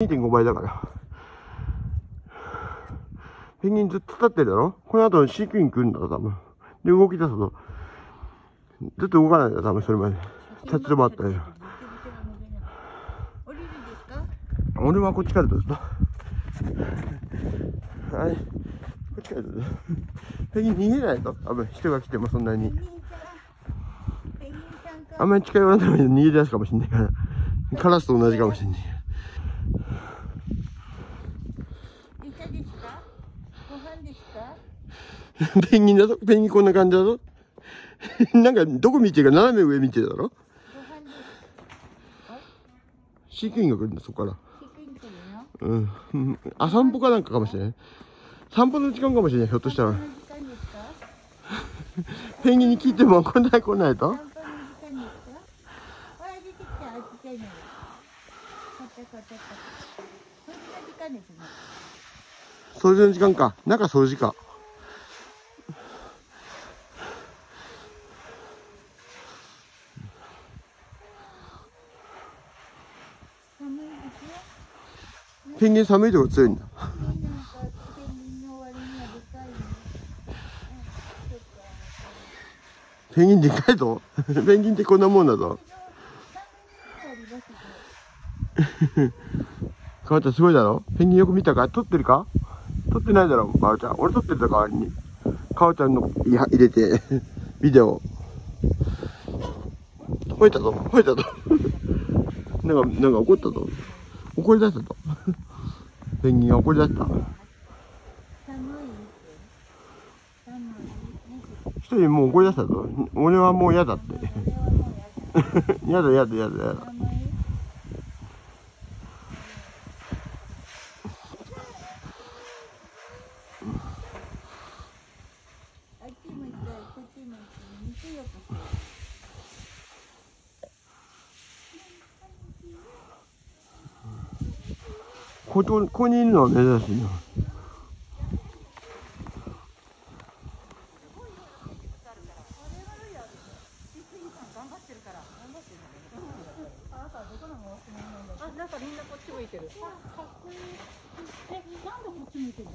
2.5 倍だから。ペンギンずっと立ってるだろ。この後飼育員来るんだろ、多分。で、動き出すと、ずっと動かないんだよ、多分それまで。立ち止まったよ。降りるんですか？俺はこっちからどうぞ。はい。こっちからどうぞ。ペンギン逃げないと。多分人が来てもそんなに。あんまり近寄らないで逃げ出すかもしんないから。カラスと同じかもしんない。餌ですか？ご飯ですか？ペンギンだぞ。ペンギンこんな感じだぞ。なんかどこ見てるか斜め上見てるだろ。ご飯です。飼育員が来るんだ、そこから。飼育員来るの？うん。あ、散歩かなんかかもしれない。散歩の時間かもしれない、ひょっとしたら。散歩の時間ですか？ペンギンに聞いても来ないと。散歩の時間ですか？ほら出てきた、あっちじゃない。こっち。そんな時間ですね。掃除の時間か。中掃除か。寒いですよ。ペンギン寒いとこ強いんだ。なんかペンギンの割にはでかいね。ペンギンでかいぞ。ペンギンってこんなもんだぞ。かわちゃんすごいだろ。ペンギンよく見たか？撮ってるか？撮ってないだろ、かわちゃん。俺撮ってた代わりに。かわちゃんの入れて、ビデオ。吠えたぞ。なんか怒ったぞ。怒り出したぞ。ペンギンが怒り出した。一人もう怒り出したぞ。俺はもう嫌だって。嫌だ。ここにいるのは珍しいな。なんかみんなこっち向いてる。かっこいい。なんでこっち向いてるの？